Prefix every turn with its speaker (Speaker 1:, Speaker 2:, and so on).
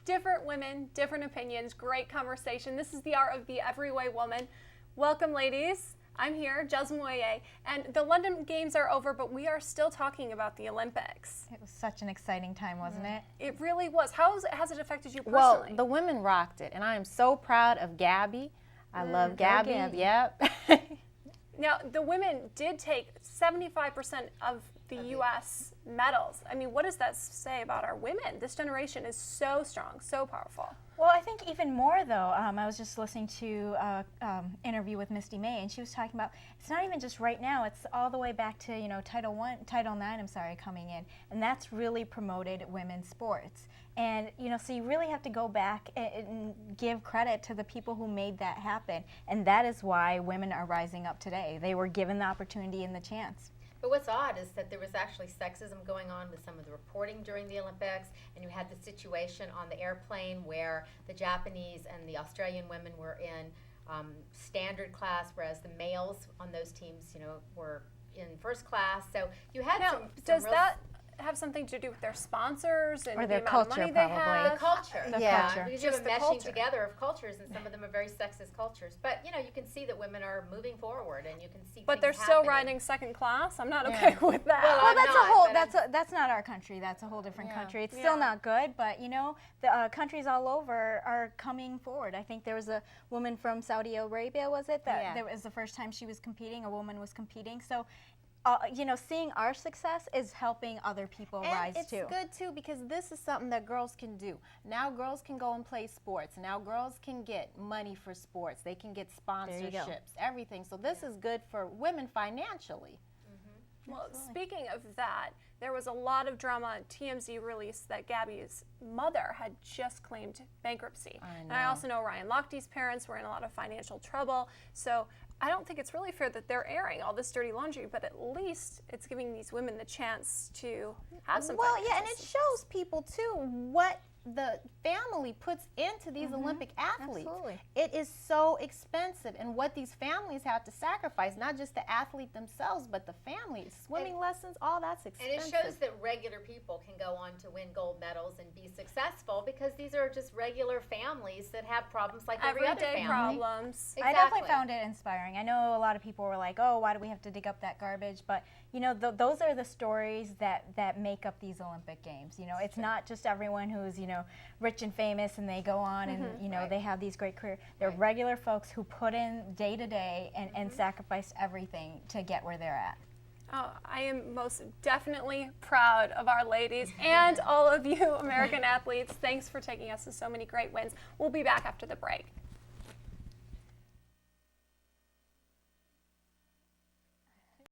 Speaker 1: Different women, different opinions, great conversation. This is the Art of the Everyway Woman. Welcome, ladies. I'm here, Jasmine Moye, and the London Games are over, but we are still talking about the Olympics.
Speaker 2: It was such an exciting time, wasn't it?
Speaker 1: It really was. Has it affected you personally?
Speaker 3: Well, the women rocked it, and I am so proud of Gabby. I love Gabby. Yep.
Speaker 1: Now, the women did take 75% of the U.S. medals. I mean, what does that say about our women? This generation is so strong, so powerful.
Speaker 2: Well, I think even more, though, I was just listening to an interview with Misty May, and she was talking about it's not even just right now, it's all the way back to, Title IX, coming in, and that's really promoted women's sports. And, so you really have to go back and give credit to the people who made that happen, and that is why women are rising up today. They were given the opportunity and the chance.
Speaker 4: But what's odd is that there was actually sexism going on with some of the reporting during the Olympics, and you had the situation on the airplane where the Japanese and the Australian women were in standard class, whereas the males on those teams, were in first class. So you had some
Speaker 1: does that have something to do with their sponsors and
Speaker 2: or their
Speaker 1: the amount
Speaker 2: culture,
Speaker 1: of money
Speaker 2: probably.
Speaker 1: they have?
Speaker 4: The culture,
Speaker 2: culture.
Speaker 4: because you have
Speaker 1: Just
Speaker 4: a
Speaker 1: the
Speaker 4: meshing
Speaker 1: culture.
Speaker 4: together of cultures, and some of them are very sexist cultures. But you can see that women are moving forward, and you can see.
Speaker 1: But
Speaker 4: things
Speaker 1: they're still
Speaker 4: happening.
Speaker 1: riding second class. I'm not okay with that.
Speaker 4: Well,
Speaker 2: Well,
Speaker 4: I'm
Speaker 2: that's
Speaker 4: not,
Speaker 2: a whole.
Speaker 4: but
Speaker 2: That's not our country. That's a whole different country. It's
Speaker 1: Yeah.
Speaker 2: still not good, but the countries all over are coming forward. I think there was a woman from Saudi Arabia, was it? That
Speaker 3: Yeah.
Speaker 2: was the first time she was competing. A woman was competing. So, seeing our success is helping other people rise
Speaker 3: it's
Speaker 2: too.
Speaker 3: good too because this is something that girls can do. Now girls can go and play sports. Now girls can get money for sports. They can get sponsorships, everything. So this is good for women financially.
Speaker 1: Well, speaking of that, there was a lot of drama. TMZ released that Gabby's mother had just claimed bankruptcy. And I also know Ryan Lochte's parents were in a lot of financial trouble. So I don't think it's really fair that they're airing all this dirty laundry, but at least it's giving these women the chance to have some financial
Speaker 3: and it shows people too what the family puts into these Olympic athletes.
Speaker 2: Absolutely.
Speaker 3: It is so expensive, and what these families have to sacrifice, not just the athlete themselves, but the families, swimming lessons, all that's
Speaker 4: And
Speaker 3: expensive.
Speaker 4: it shows that regular people can go on to win gold medals and be successful because these are just regular families that have problems like every other
Speaker 1: everyday
Speaker 4: family.
Speaker 1: problems.
Speaker 2: I definitely found it inspiring. I know a lot of people were like, "Oh, why do we have to dig up that garbage?" But those are the stories that make up these Olympic Games. It's not just everyone who's rich and famous and they go on and they have these great careers. They're regular folks who put in day to day and sacrifice everything to get where they're at.
Speaker 1: Oh, I am most definitely proud of our ladies and all of you American athletes. Thanks for taking us to so many great wins. We'll be back after the break.